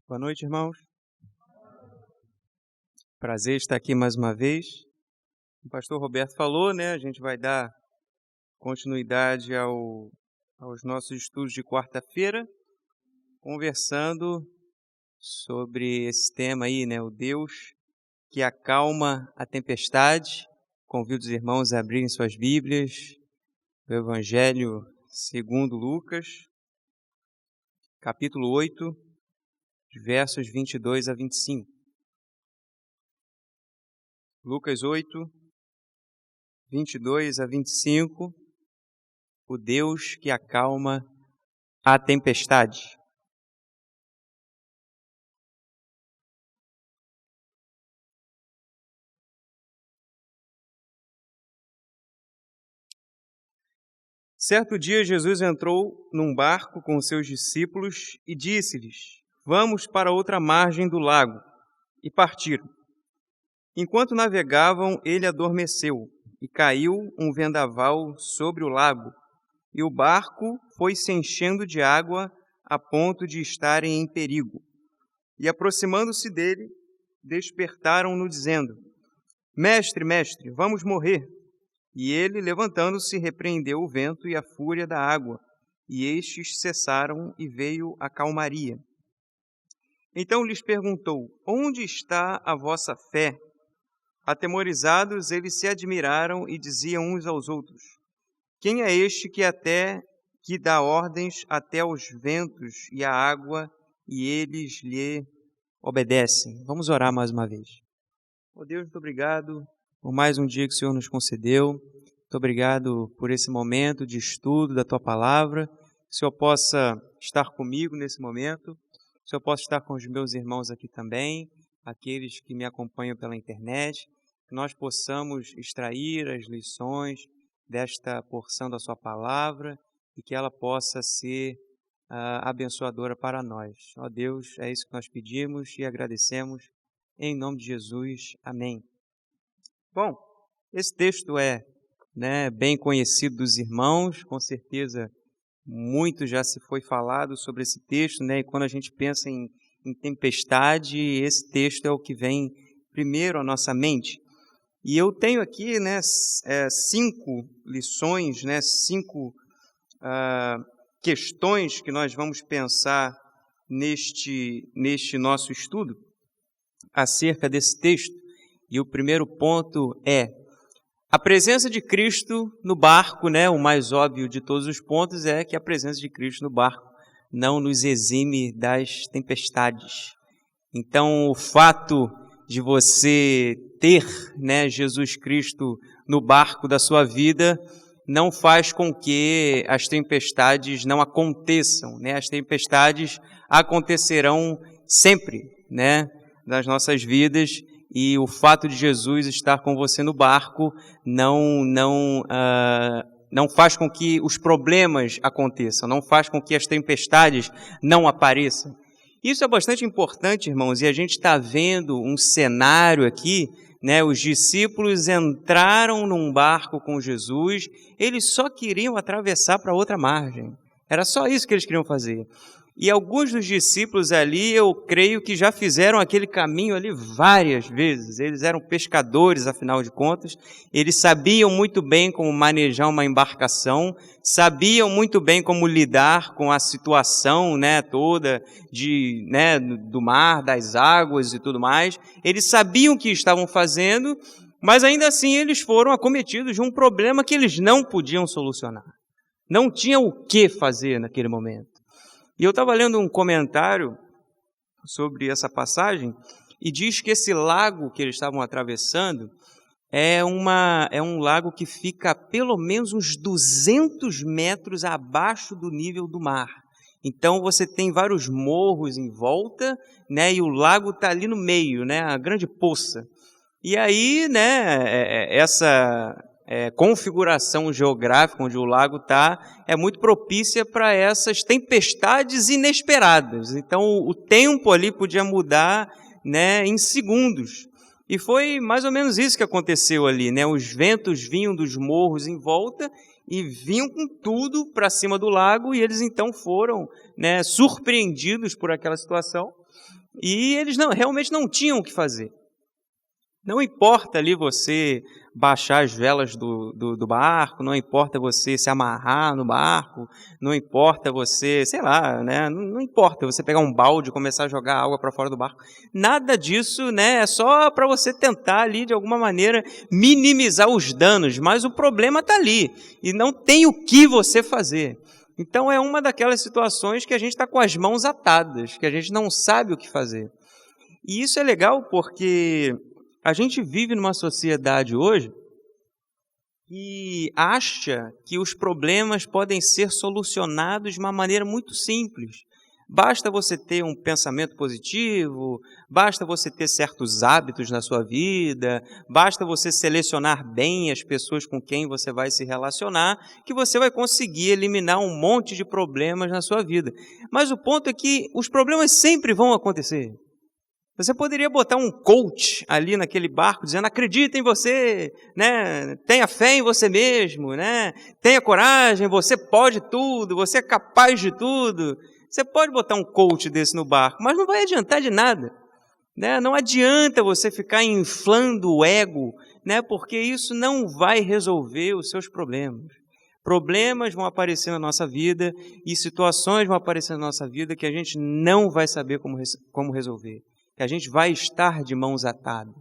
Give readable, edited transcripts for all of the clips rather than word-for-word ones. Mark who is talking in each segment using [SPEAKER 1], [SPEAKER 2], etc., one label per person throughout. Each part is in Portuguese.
[SPEAKER 1] Boa noite, irmãos. Prazer estar aqui mais uma vez. O pastor Roberto falou, né? A gente vai dar continuidade aos nossos estudos de quarta-feira, conversando sobre esse tema aí, né? O Deus que acalma a tempestade. Convido os irmãos a abrirem suas Bíblias, o Evangelho segundo Lucas, capítulo 8, versos 22 a 25. Lucas 8, 22 a 25, o Deus que acalma a tempestade. Certo dia, Jesus entrou num barco com seus discípulos e disse-lhes: "Vamos para outra margem do lago." E partiram. Enquanto navegavam, ele adormeceu e caiu um vendaval sobre o lago, e o barco foi se enchendo de água a ponto de estarem em perigo. E aproximando-se dele, despertaram-no dizendo: Mestre, mestre, vamos morrer." E ele, levantando-se, repreendeu o vento e a fúria da água, e estes cessaram e veio a calmaria. Então lhes perguntou: Onde está a vossa fé? Atemorizados, eles se admiraram e diziam uns aos outros: Quem é este que dá ordens até aos ventos e à água, e eles lhe obedecem? Vamos orar mais uma vez. Oh Deus, muito obrigado por mais um dia que o Senhor nos concedeu. Muito obrigado por esse momento de estudo da Tua Palavra. Que o Senhor possa estar comigo nesse momento. Que o Senhor possa estar com os meus irmãos aqui também, aqueles que me acompanham pela internet. Que nós possamos extrair as lições desta porção da Sua Palavra e que ela possa ser abençoadora para nós. Ó Deus, é isso que nós pedimos e agradecemos. Em nome de Jesus. Amém. Bom, esse texto é bem conhecido dos irmãos, com certeza muito já se foi falado sobre esse texto, e quando a gente pensa em tempestade, esse texto é o que vem primeiro à nossa mente. E eu tenho aqui 5 lições, 5 questões que nós vamos pensar neste nosso estudo acerca desse texto. E o primeiro ponto é a presença de Cristo no barco, o mais óbvio de todos os pontos é que a presença de Cristo no barco não nos exime das tempestades. Então, o fato de você ter Jesus Cristo no barco da sua vida não faz com que as tempestades não aconteçam. As tempestades acontecerão sempre nas nossas vidas. E o fato de Jesus estar com você no barco não faz com que os problemas aconteçam, não faz com que as tempestades não apareçam. Isso é bastante importante, irmãos, e a gente está vendo um cenário aqui, os discípulos entraram num barco com Jesus, eles só queriam atravessar para outra margem, era só isso que eles queriam fazer. E alguns dos discípulos ali, eu creio que já fizeram aquele caminho ali várias vezes. Eles eram pescadores, afinal de contas. Eles sabiam muito bem como manejar uma embarcação, sabiam muito bem como lidar com a situação toda do mar, das águas e tudo mais. Eles sabiam o que estavam fazendo, mas ainda assim eles foram acometidos de um problema que eles não podiam solucionar. Não tinham o que fazer naquele momento. E eu estava lendo um comentário sobre essa passagem e diz que esse lago que eles estavam atravessando é um lago que fica a pelo menos uns 200 metros abaixo do nível do mar. Então você tem vários morros em volta, e o lago está ali no meio, a grande poça. E aí, essa configuração geográfica onde o lago está é muito propícia para essas tempestades inesperadas. Então o tempo ali podia mudar em segundos. E foi mais ou menos isso que aconteceu ali. Os ventos vinham dos morros em volta e vinham com tudo para cima do lago, e eles então foram surpreendidos por aquela situação. E eles realmente não tinham o que fazer. Não importa ali você baixar as velas do barco, não importa você se amarrar no barco, não importa você, sei lá, né? Não importa você pegar um balde e começar a jogar água para fora do barco. Nada disso, né? É só para você tentar ali, de alguma maneira, minimizar os danos, mas o problema está ali e não tem o que você fazer. Então é uma daquelas situações que a gente está com as mãos atadas, que a gente não sabe o que fazer. E isso é legal porque a gente vive numa sociedade hoje que acha que os problemas podem ser solucionados de uma maneira muito simples. Basta você ter um pensamento positivo, basta você ter certos hábitos na sua vida, basta você selecionar bem as pessoas com quem você vai se relacionar, que você vai conseguir eliminar um monte de problemas na sua vida. Mas o ponto é que os problemas sempre vão acontecer. Você poderia botar um coach ali naquele barco dizendo: acredita em você, né? Tenha fé em você mesmo, né? Tenha coragem, você pode tudo, você é capaz de tudo. Você pode botar um coach desse no barco, mas não vai adiantar de nada, né? Não adianta você ficar inflando o ego, né? Porque isso não vai resolver os seus problemas. Problemas vão aparecer na nossa vida e situações vão aparecer na nossa vida que a gente não vai saber como resolver. Que a gente vai estar de mãos atadas.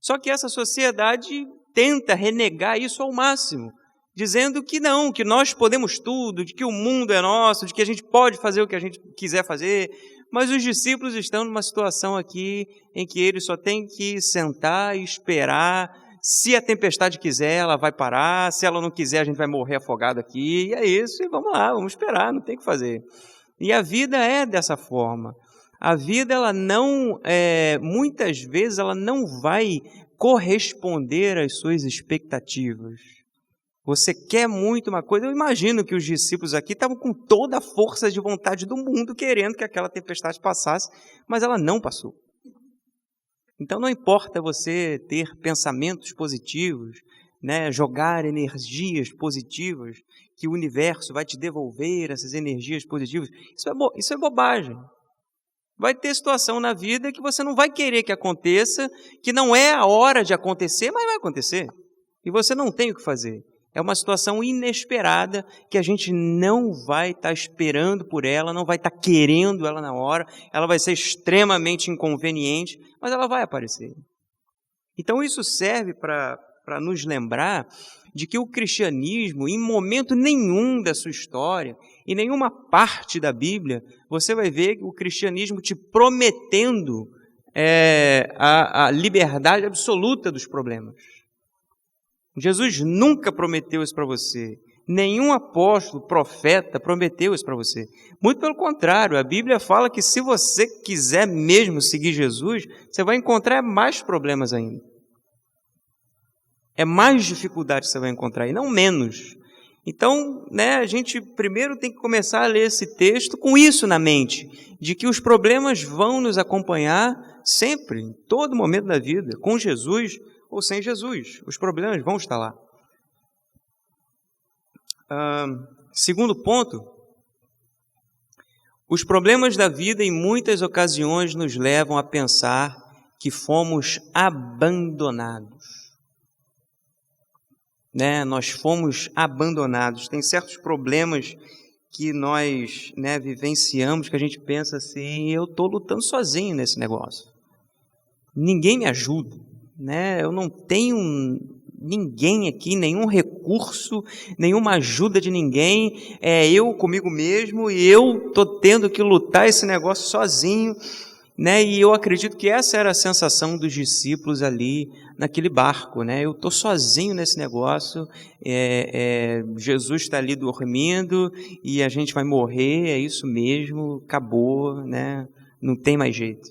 [SPEAKER 1] Só que essa sociedade tenta renegar isso ao máximo, dizendo que não, que nós podemos tudo, de que o mundo é nosso, de que a gente pode fazer o que a gente quiser fazer, mas os discípulos estão numa situação aqui em que eles só têm que sentar e esperar. Se a tempestade quiser, ela vai parar, se ela não quiser, a gente vai morrer afogado aqui, e é isso, e vamos lá, vamos esperar, não tem o que fazer. E a vida é dessa forma. A vida, ela não, muitas vezes, ela não vai corresponder às suas expectativas. Você quer muito uma coisa, eu imagino que os discípulos aqui estavam com toda a força de vontade do mundo, querendo que aquela tempestade passasse, mas ela não passou. Então não importa você ter pensamentos positivos, né, jogar energias positivas, que o universo vai te devolver essas energias positivas, isso é bobagem. Vai ter situação na vida que você não vai querer que aconteça, que não é a hora de acontecer, mas vai acontecer. E você não tem o que fazer. É uma situação inesperada que a gente não vai estar esperando por ela, não vai estar querendo ela na hora, ela vai ser extremamente inconveniente, mas ela vai aparecer. Então isso serve para nos lembrar de que o cristianismo, em momento nenhum da sua história, em nenhuma parte da Bíblia, você vai ver o cristianismo te prometendo a liberdade absoluta dos problemas. Jesus nunca prometeu isso para você. Nenhum apóstolo, profeta prometeu isso para você. Muito pelo contrário, a Bíblia fala que se você quiser mesmo seguir Jesus, você vai encontrar mais problemas ainda. É mais dificuldade que você vai encontrar e não menos. Então, né, a gente primeiro tem que começar a ler esse texto com isso na mente, de que os problemas vão nos acompanhar sempre, em todo momento da vida, com Jesus ou sem Jesus. Os problemas vão estar lá. Segundo ponto, os problemas da vida em muitas ocasiões nos levam a pensar que fomos abandonados. Né? Nós fomos abandonados. Tem certos problemas que nós, né, vivenciamos que a gente pensa assim: eu estou lutando sozinho nesse negócio. Ninguém me ajuda. Né? Eu não tenho ninguém aqui, nenhum recurso, nenhuma ajuda de ninguém. É eu comigo mesmo e eu estou tendo que lutar esse negócio sozinho. Né? E eu acredito que essa era a sensação dos discípulos ali naquele barco, né? Eu estou sozinho nesse negócio, Jesus está ali dormindo e a gente vai morrer, é isso mesmo, acabou, né? Não tem mais jeito.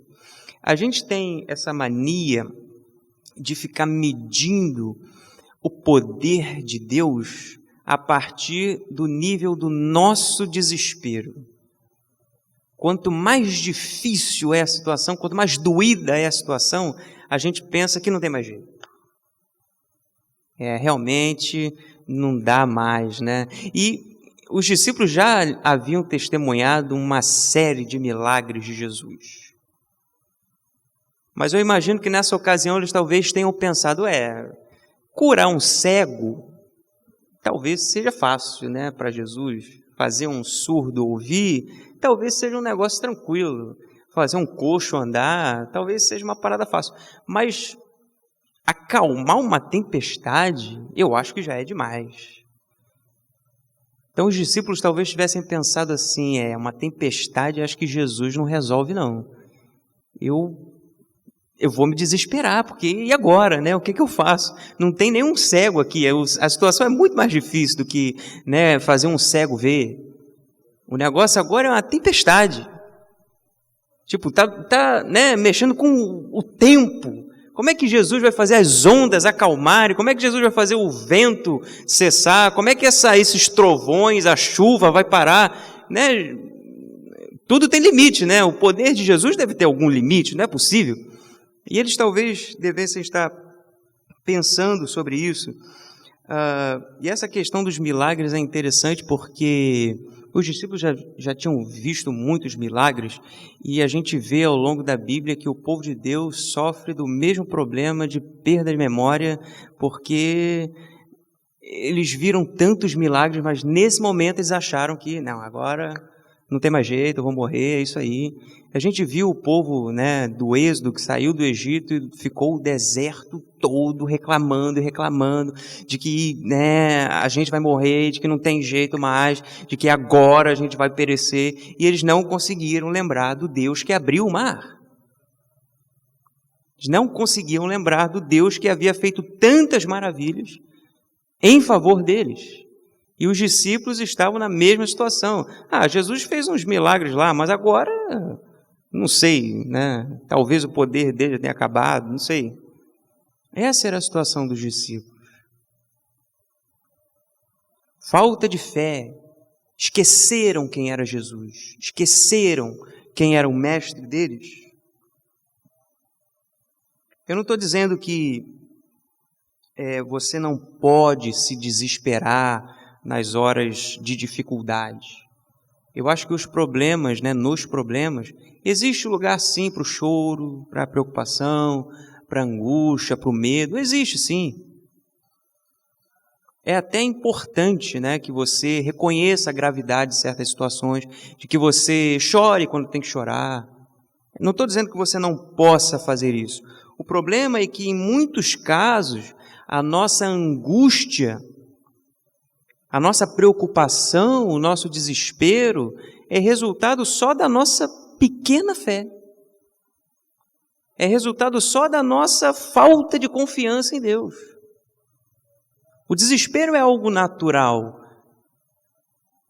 [SPEAKER 1] A gente tem essa mania de ficar medindo o poder de Deus a partir do nível do nosso desespero. Quanto mais difícil é a situação, quanto mais doída é a situação, a gente pensa que não tem mais jeito. Realmente não dá mais, né? E os discípulos já haviam testemunhado uma série de milagres de Jesus. Mas eu imagino que nessa ocasião eles talvez tenham pensado, curar um cego talvez seja fácil, né, para Jesus. Fazer um surdo ouvir, talvez seja um negócio tranquilo. Fazer um coxo andar, talvez seja uma parada fácil. Mas acalmar uma tempestade, eu acho que já é demais. Então os discípulos talvez tivessem pensado assim, uma tempestade, acho que Jesus não resolve não. Eu vou me desesperar, porque e agora, né? O que eu faço? Não tem nenhum cego aqui, a situação é muito mais difícil do que, né, fazer um cego ver. O negócio agora é uma tempestade. Tipo, tá, né, mexendo com o tempo. Como é que Jesus vai fazer as ondas acalmarem? Como é que Jesus vai fazer o vento cessar? Como é que esses trovões, a chuva vai parar? Né? Tudo tem limite, né? O poder de Jesus deve ter algum limite, não é possível. E eles talvez devessem estar pensando sobre isso. E essa questão dos milagres é interessante porque os discípulos já tinham visto muitos milagres e a gente vê ao longo da Bíblia que o povo de Deus sofre do mesmo problema de perda de memória, porque eles viram tantos milagres, mas nesse momento eles acharam que, não, agora não tem mais jeito, eu vou morrer, é isso aí. A gente viu o povo, né, do Êxodo, que saiu do Egito e ficou o deserto todo reclamando de que, né, a gente vai morrer, de que não tem jeito mais, de que agora a gente vai perecer. E eles não conseguiram lembrar do Deus que abriu o mar. Eles não conseguiam lembrar do Deus que havia feito tantas maravilhas em favor deles. E os discípulos estavam na mesma situação. Jesus fez uns milagres lá, mas agora, não sei, né? Talvez o poder dele tenha acabado, não sei. Essa era a situação dos discípulos. Falta de fé. Esqueceram quem era Jesus. Esqueceram quem era o mestre deles. Eu não estou dizendo que você não pode se desesperar nas horas de dificuldade. Eu acho que os problemas, né, nos problemas, existe lugar sim para o choro, para a preocupação, para a angústia, para o medo, existe sim. É até importante, né, que você reconheça a gravidade de certas situações, de que você chore quando tem que chorar. Não estou dizendo que você não possa fazer isso. O problema é que em muitos casos a nossa angústia, a nossa preocupação, o nosso desespero é resultado só da nossa pequena fé. É resultado só da nossa falta de confiança em Deus. O desespero é algo natural.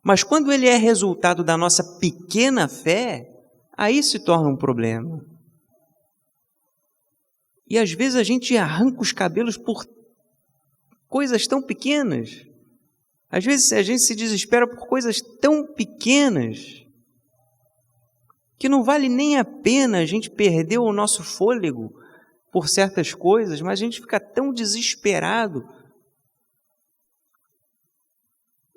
[SPEAKER 1] Mas quando ele é resultado da nossa pequena fé, aí se torna um problema. E às vezes a gente arranca os cabelos por coisas tão pequenas. Às vezes a gente se desespera por coisas tão pequenas que não vale nem a pena a gente perder o nosso fôlego por certas coisas, mas a gente fica tão desesperado.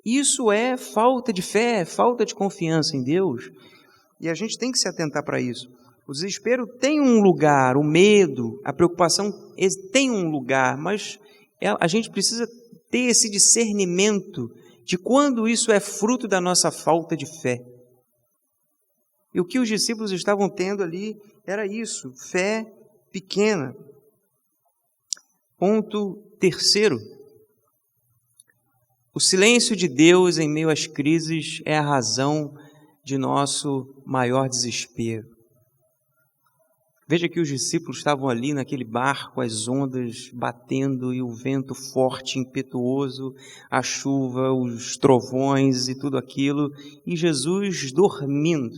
[SPEAKER 1] Isso é falta de fé, falta de confiança em Deus, e a gente tem que se atentar para isso. O desespero tem um lugar, o medo, a preocupação tem um lugar, mas a gente precisa ter esse discernimento de quando isso é fruto da nossa falta de fé. E o que os discípulos estavam tendo ali era isso, fé pequena. Ponto terceiro. O silêncio de Deus em meio às crises é a razão de nosso maior desespero. Veja que os discípulos estavam ali naquele barco, as ondas batendo e o vento forte, impetuoso, a chuva, os trovões e tudo aquilo, e Jesus dormindo.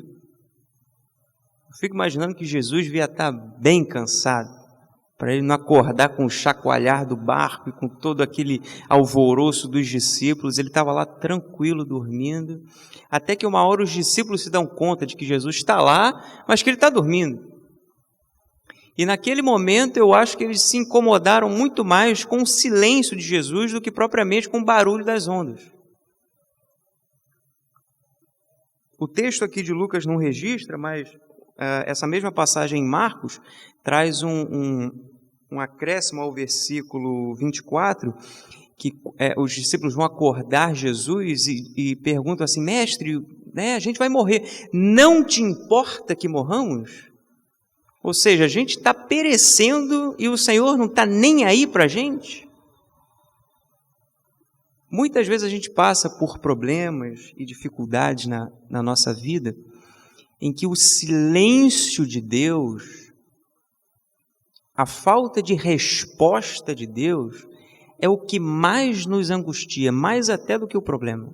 [SPEAKER 1] Eu fico imaginando que Jesus devia estar bem cansado, para ele não acordar com o chacoalhar do barco e com todo aquele alvoroço dos discípulos. Ele estava lá tranquilo, dormindo, até que uma hora os discípulos se dão conta de que Jesus está lá, mas que ele está dormindo. E naquele momento eu acho que eles se incomodaram muito mais com o silêncio de Jesus do que propriamente com o barulho das ondas. O texto aqui de Lucas não registra, mas essa mesma passagem em Marcos traz um acréscimo ao versículo 24, que os discípulos vão acordar Jesus e perguntam assim: mestre, a gente vai morrer, não te importa que morramos? Ou seja, a gente está perecendo e o Senhor não está nem aí para a gente? Muitas vezes a gente passa por problemas e dificuldades na nossa vida, em que o silêncio de Deus, a falta de resposta de Deus, é o que mais nos angustia, mais até do que o problema.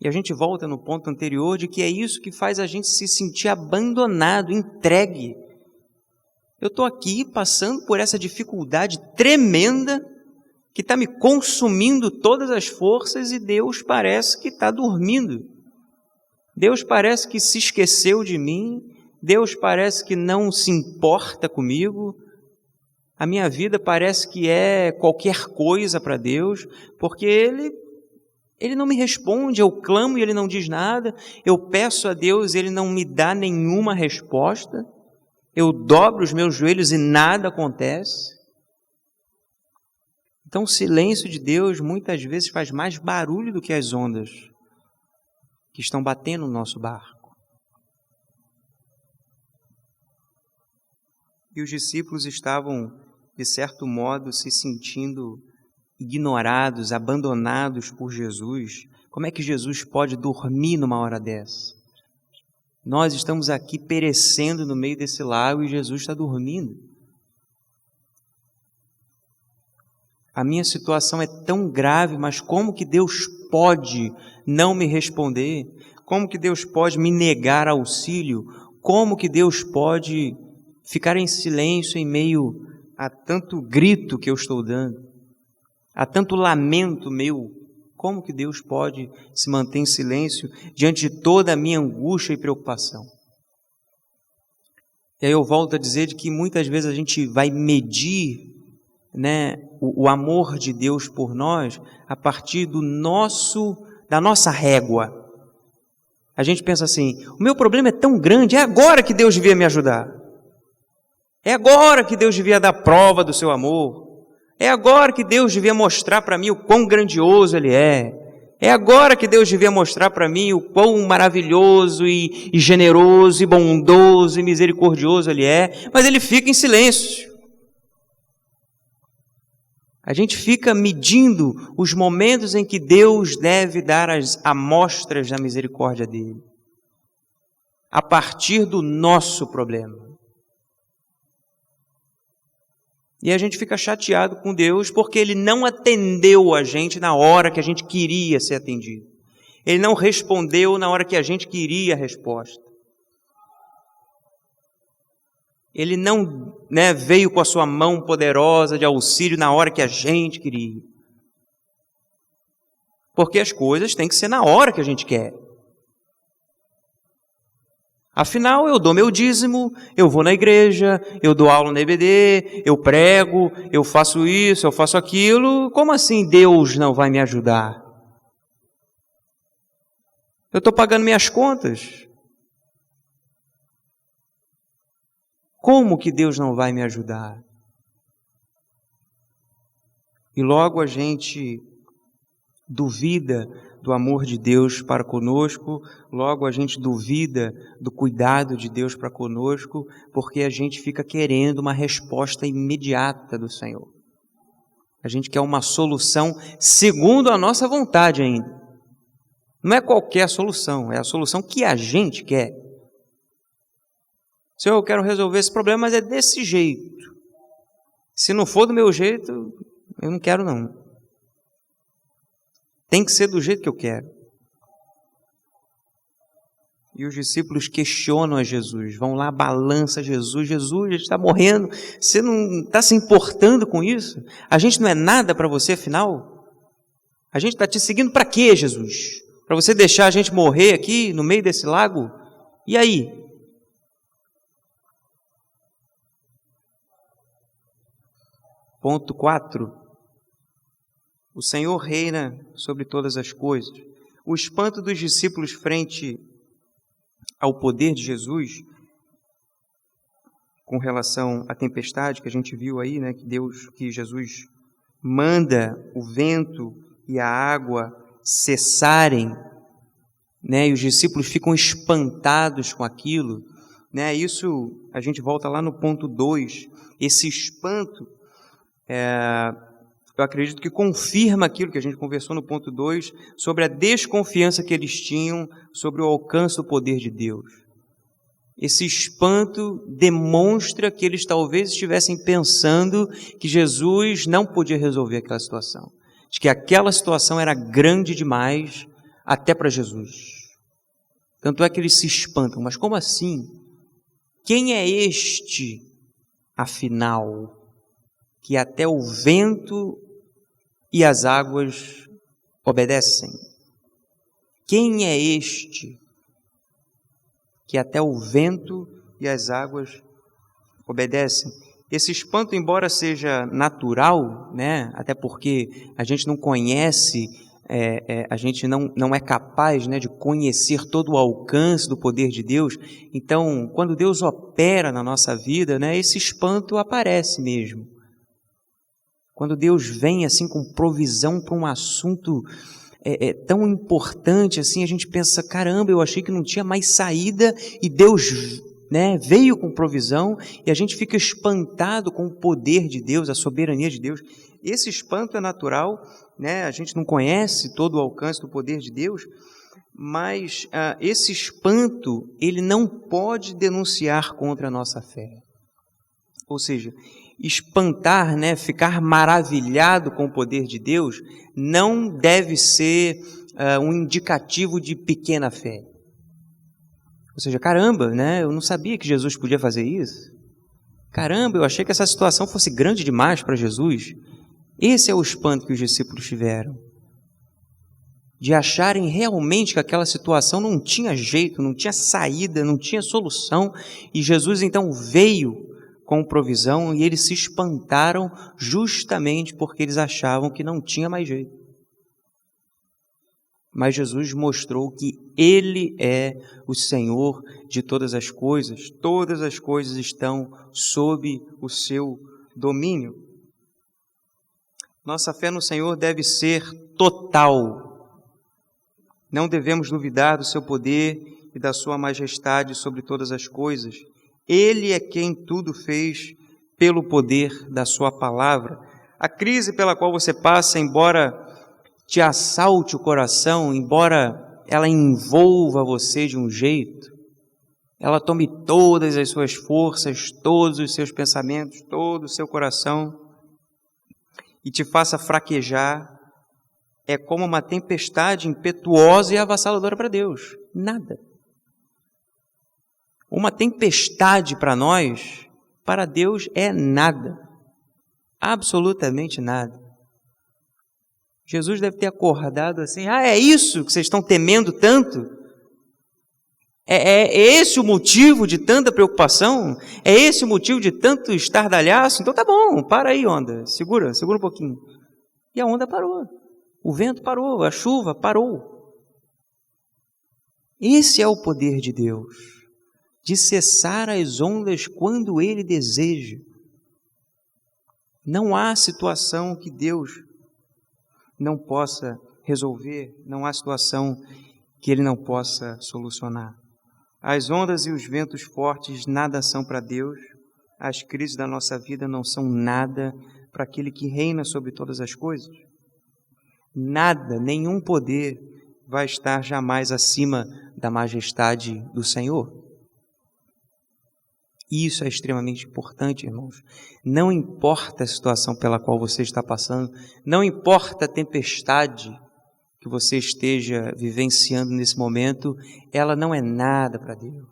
[SPEAKER 1] E a gente volta no ponto anterior de que é isso que faz a gente se sentir abandonado, entregue. Eu estou aqui passando por essa dificuldade tremenda que está me consumindo todas as forças e Deus parece que está dormindo. Deus parece que se esqueceu de mim, Deus parece que não se importa comigo, a minha vida parece que é qualquer coisa para Deus, porque Ele não me responde, eu clamo e Ele não diz nada, eu peço a Deus e Ele não me dá nenhuma resposta, eu dobro os meus joelhos e nada acontece. Então o silêncio de Deus muitas vezes faz mais barulho do que as ondas que estão batendo no nosso barco. E os discípulos estavam, de certo modo, se sentindo ignorados, abandonados por Jesus. Como é que Jesus pode dormir numa hora dessa? Nós estamos aqui perecendo no meio desse lago e Jesus está dormindo. A minha situação é tão grave, mas como que Deus pode não me responder? Como que Deus pode me negar auxílio? Como que Deus pode ficar em silêncio em meio a tanto grito que eu estou dando? A tanto lamento meu? Como que Deus pode se manter em silêncio diante de toda a minha angústia e preocupação? E aí eu volto a dizer de que muitas vezes a gente vai medir o amor de Deus por nós a partir da nossa régua. A gente pensa assim: o meu problema é tão grande, é agora que Deus devia me ajudar. É agora que Deus devia dar prova do seu amor. É agora que Deus devia mostrar para mim o quão grandioso Ele é. É agora que Deus devia mostrar para mim o quão maravilhoso e generoso e bondoso e misericordioso Ele é. Mas Ele fica em silêncio. A gente fica medindo os momentos em que Deus deve dar as amostras da misericórdia dEle, a partir do nosso problema. E a gente fica chateado com Deus porque Ele não atendeu a gente na hora que a gente queria ser atendido. Ele não respondeu na hora que a gente queria a resposta. Ele não veio com a sua mão poderosa de auxílio na hora que a gente queria. Porque as coisas têm que ser na hora que a gente quer. Afinal, eu dou meu dízimo, eu vou na igreja, eu dou aula na EBD, eu prego, eu faço isso, eu faço aquilo. Como assim Deus não vai me ajudar? Eu estou pagando minhas contas. Como que Deus não vai me ajudar? E logo a gente duvida do amor de Deus para conosco, logo a gente duvida do cuidado de Deus para conosco, porque a gente fica querendo uma resposta imediata do Senhor. A gente quer uma solução segundo a nossa vontade ainda. Não é qualquer solução, é a solução que a gente quer. Senhor, eu quero resolver esse problema, mas é desse jeito. Se não for do meu jeito, eu não quero não. Tem que ser do jeito que eu quero. E os discípulos questionam a Jesus, vão lá, balança Jesus, a gente está morrendo, você não está se importando com isso? A gente não é nada para você, afinal? A gente está te seguindo para quê, Jesus? Para você deixar a gente morrer aqui no meio desse lago? E aí? Ponto 4. O Senhor reina sobre todas as coisas. O espanto dos discípulos frente ao poder de Jesus, com relação à tempestade que a gente viu aí, né, que Jesus manda o vento e a água cessarem, né, e os discípulos ficam espantados com aquilo, né, isso a gente volta lá no ponto 2, esse espanto, eu acredito que confirma aquilo que a gente conversou no ponto 2, sobre a desconfiança que eles tinham sobre o alcance do poder de Deus. Esse espanto demonstra que eles talvez estivessem pensando que Jesus não podia resolver aquela situação, de que aquela situação era grande demais até para Jesus. Tanto é que eles se espantam. Mas como assim? Quem é este, afinal, que até o vento e as águas obedecem? Quem é este que até o vento e as águas obedecem? Esse espanto, embora seja natural, né, até porque a gente não conhece, a gente não é capaz, né, de conhecer todo o alcance do poder de Deus. Então, quando Deus opera na nossa vida, né, esse espanto aparece mesmo. Quando Deus vem assim com provisão para um assunto tão importante assim, a gente pensa, caramba, eu achei que não tinha mais saída e Deus, né, veio com provisão, e a gente fica espantado com o poder de Deus, a soberania de Deus. Esse espanto é natural, né, a gente não conhece todo o alcance do poder de Deus, mas esse espanto, ele não pode denunciar contra a nossa fé. Ou seja, espantar, né, ficar maravilhado com o poder de Deus, não deve ser um indicativo de pequena fé. Ou seja, caramba, né, eu não sabia que Jesus podia fazer isso. Caramba, eu achei que essa situação fosse grande demais para Jesus. Esse é o espanto que os discípulos tiveram, de acharem realmente que aquela situação não tinha jeito, não tinha saída, não tinha solução, e Jesus então veio com provisão, e eles se espantaram justamente porque eles achavam que não tinha mais jeito. Mas Jesus mostrou que Ele é o Senhor de todas as coisas estão sob o seu domínio. Nossa fé no Senhor deve ser total. Não devemos duvidar do seu poder e da sua majestade sobre todas as coisas. Ele é quem tudo fez pelo poder da sua palavra. A crise pela qual você passa, embora te assalte o coração, embora ela envolva você de um jeito, ela tome todas as suas forças, todos os seus pensamentos, todo o seu coração e te faça fraquejar, é como uma tempestade impetuosa e avassaladora para Deus. Nada. Uma tempestade para nós, para Deus, é nada. Absolutamente nada. Jesus deve ter acordado assim, é isso que vocês estão temendo tanto? É esse o motivo de tanta preocupação? É esse o motivo de tanto estardalhaço? Então tá bom, para aí, onda, segura um pouquinho. E a onda parou, o vento parou, a chuva parou. Esse é o poder de Deus, de cessar as ondas quando Ele deseja. Não há situação que Deus não possa resolver, não há situação que Ele não possa solucionar. As ondas e os ventos fortes nada são para Deus, as crises da nossa vida não são nada para aquele que reina sobre todas as coisas. Nada, nenhum poder vai estar jamais acima da majestade do Senhor. Isso é extremamente importante, irmãos. Não importa a situação pela qual você está passando, não importa a tempestade que você esteja vivenciando nesse momento, ela não é nada para Deus.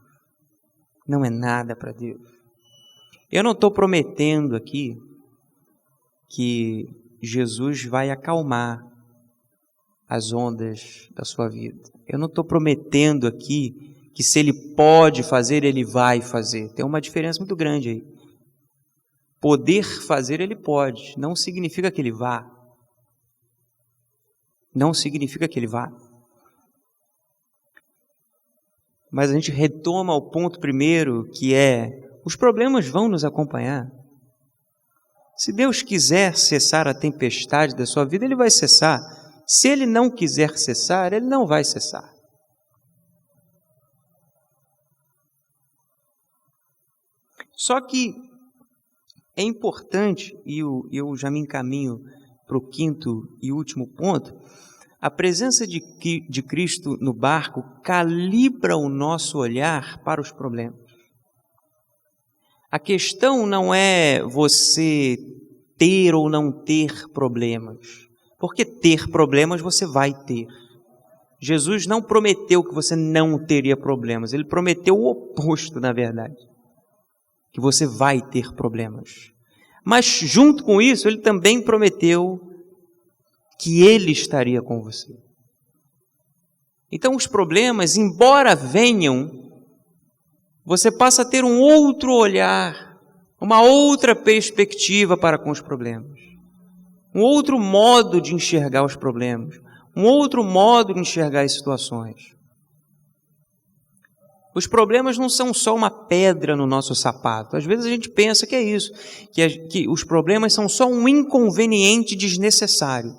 [SPEAKER 1] Não é nada para Deus. Eu não estou prometendo aqui que Jesus vai acalmar as ondas da sua vida. Eu não estou prometendo aqui que se Ele pode fazer, Ele vai fazer. Tem uma diferença muito grande aí. Poder fazer, Ele pode. Não significa que Ele vá. Não significa que Ele vá. Mas a gente retoma ao ponto primeiro, que é: os problemas vão nos acompanhar. Se Deus quiser cessar a tempestade da sua vida, Ele vai cessar. Se Ele não quiser cessar, Ele não vai cessar. Só que é importante, e eu já me encaminho para o quinto e último ponto, a presença de Cristo no barco calibra o nosso olhar para os problemas. A questão não é você ter ou não ter problemas, porque ter problemas você vai ter. Jesus não prometeu que você não teria problemas, Ele prometeu o oposto, na verdade, que você vai ter problemas. Mas junto com isso, Ele também prometeu que Ele estaria com você. Então os problemas, embora venham, você passa a ter um outro olhar, uma outra perspectiva para com os problemas, um outro modo de enxergar os problemas, um outro modo de enxergar as situações. Os problemas não são só uma pedra no nosso sapato. Às vezes a gente pensa que é isso, que os problemas são só um inconveniente desnecessário.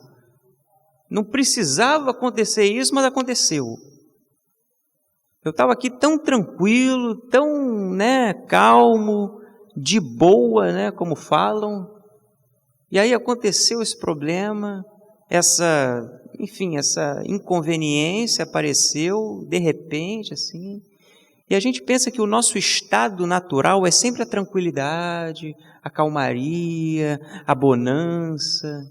[SPEAKER 1] Não precisava acontecer isso, mas aconteceu. Eu estava aqui tão tranquilo, tão calmo, de boa, como falam. E aí aconteceu esse problema, essa inconveniência apareceu de repente, assim. E a gente pensa que o nosso estado natural é sempre a tranquilidade, a calmaria, a bonança.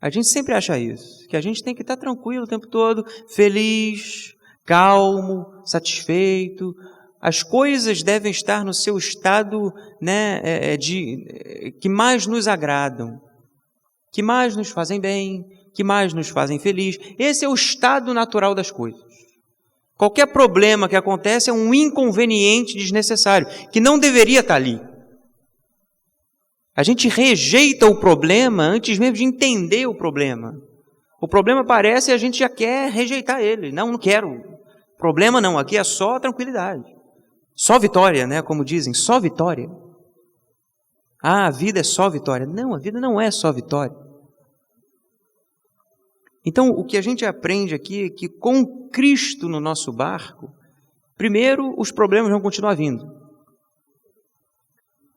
[SPEAKER 1] A gente sempre acha isso, que a gente tem que estar tranquilo o tempo todo, feliz, calmo, satisfeito. As coisas devem estar no seu estado que mais nos agradam, que mais nos fazem bem, que mais nos fazem feliz. Esse é o estado natural das coisas. Qualquer problema que acontece é um inconveniente desnecessário, que não deveria estar ali. A gente rejeita o problema antes mesmo de entender o problema. O problema aparece e a gente já quer rejeitar ele. Não quero. Problema não, aqui é só tranquilidade. Só vitória, como dizem, só vitória. Ah, a vida é só vitória. Não, a vida não é só vitória. Então, o que a gente aprende aqui é que com Cristo no nosso barco, primeiro, os problemas vão continuar vindo.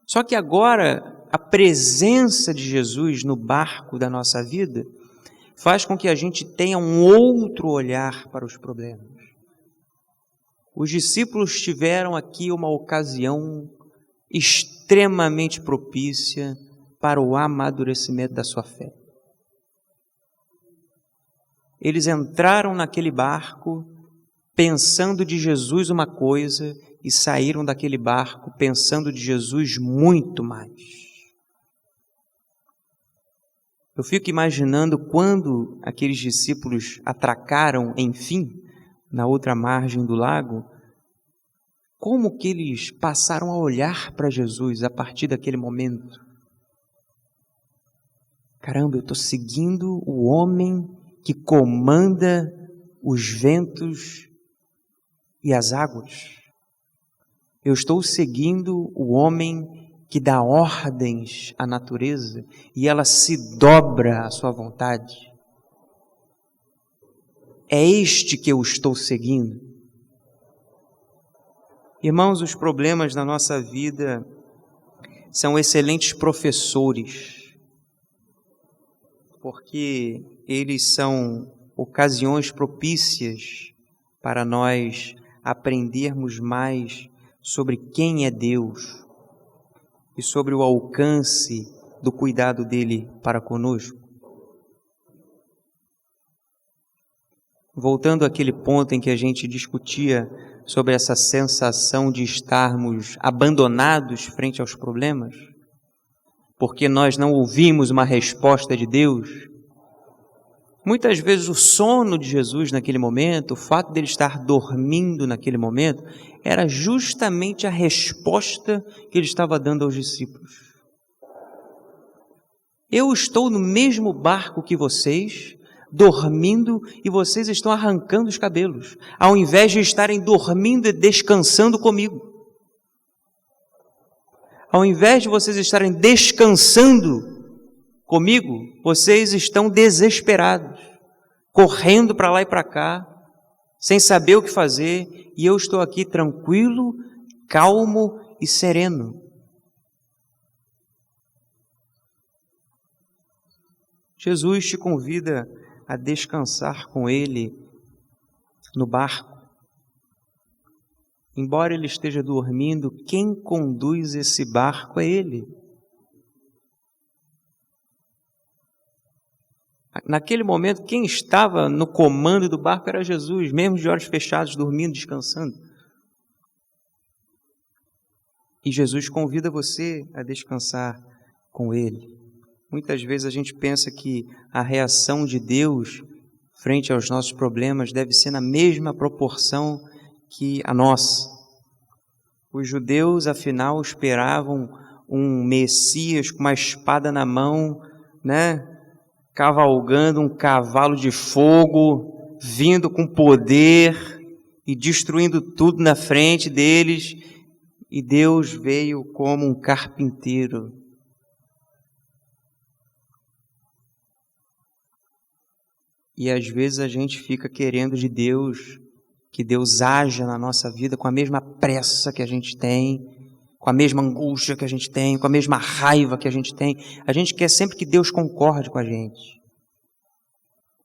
[SPEAKER 1] Só que agora, a presença de Jesus no barco da nossa vida faz com que a gente tenha um outro olhar para os problemas. Os discípulos tiveram aqui uma ocasião extremamente propícia para o amadurecimento da sua fé. Eles entraram naquele barco pensando de Jesus uma coisa e saíram daquele barco pensando de Jesus muito mais. Eu fico imaginando quando aqueles discípulos atracaram, enfim, na outra margem do lago, como que eles passaram a olhar para Jesus a partir daquele momento. Caramba, eu estou seguindo o homem que comanda os ventos e as águas. Eu estou seguindo o homem que dá ordens à natureza e ela se dobra à sua vontade. É este que eu estou seguindo. Irmãos, os problemas da nossa vida são excelentes professores, porque eles são ocasiões propícias para nós aprendermos mais sobre quem é Deus e sobre o alcance do cuidado dele para conosco. Voltando àquele ponto em que a gente discutia sobre essa sensação de estarmos abandonados frente aos problemas, porque nós não ouvimos uma resposta de Deus. Muitas vezes o sono de Jesus naquele momento, o fato dele estar dormindo naquele momento, era justamente a resposta que ele estava dando aos discípulos. Eu estou no mesmo barco que vocês, dormindo e vocês estão arrancando os cabelos, ao invés de estarem dormindo e descansando comigo. Ao invés de vocês estarem descansando comigo, vocês estão desesperados, correndo para lá e para cá, sem saber o que fazer, e eu estou aqui tranquilo, calmo e sereno. Jesus te convida a descansar com Ele no barco. Embora Ele esteja dormindo, quem conduz esse barco é Ele. Naquele momento, quem estava no comando do barco era Jesus, mesmo de olhos fechados, dormindo, descansando. E Jesus convida você a descansar com Ele. Muitas vezes a gente pensa que a reação de Deus frente aos nossos problemas deve ser na mesma proporção que a nossa. Os judeus, afinal, esperavam um Messias com uma espada na mão, cavalgando um cavalo de fogo, vindo com poder e destruindo tudo na frente deles. E Deus veio como um carpinteiro. E às vezes a gente fica querendo de Deus, que Deus haja na nossa vida com a mesma pressa que a gente tem, com a mesma angústia que a gente tem, com a mesma raiva que a gente tem. A gente quer sempre que Deus concorde com a gente.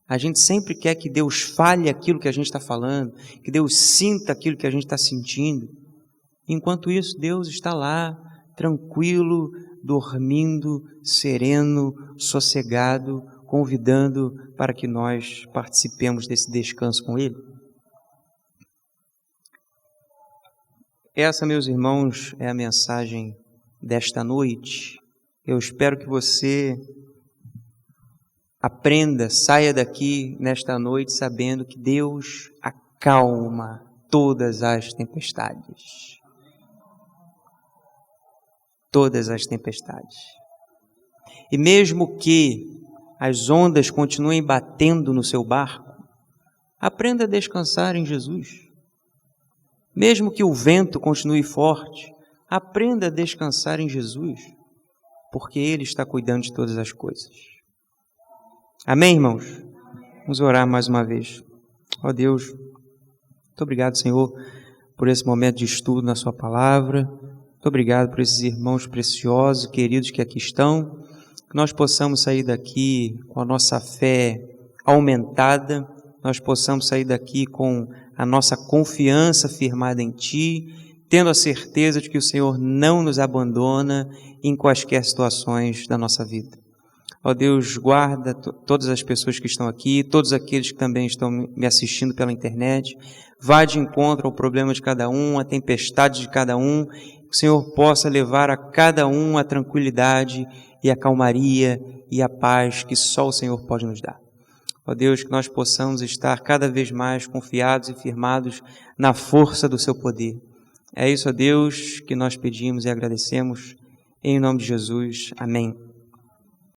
[SPEAKER 1] A gente sempre quer que Deus fale aquilo que a gente está falando, que Deus sinta aquilo que a gente está sentindo. Enquanto isso, Deus está lá, tranquilo, dormindo, sereno, sossegado, convidando para que nós participemos desse descanso com Ele. Essa, meus irmãos, é a mensagem desta noite. Eu espero que você aprenda, saia daqui nesta noite sabendo que Deus acalma todas as tempestades. Todas as tempestades. E mesmo que as ondas continuem batendo no seu barco, aprenda a descansar em Jesus. Mesmo que o vento continue forte, aprenda a descansar em Jesus, porque Ele está cuidando de todas as coisas. Amém, irmãos? Vamos orar mais uma vez. Ó Deus, muito obrigado, Senhor, por esse momento de estudo na Sua Palavra. Muito obrigado por esses irmãos preciosos, queridos que aqui estão. Que nós possamos sair daqui com a nossa fé aumentada, nós possamos sair daqui com a nossa confiança firmada em Ti, tendo a certeza de que o Senhor não nos abandona em quaisquer situações da nossa vida. Ó Deus, guarda todas as pessoas que estão aqui, todos aqueles que também estão me assistindo pela internet, vá de encontro ao problema de cada um, à tempestade de cada um, que o Senhor possa levar a cada um a tranquilidade e a calmaria e a paz que só o Senhor pode nos dar. Ó Deus, que nós possamos estar cada vez mais confiados e firmados na força do Seu poder. É isso, ó Deus, que nós pedimos e agradecemos. Em nome de Jesus. Amém.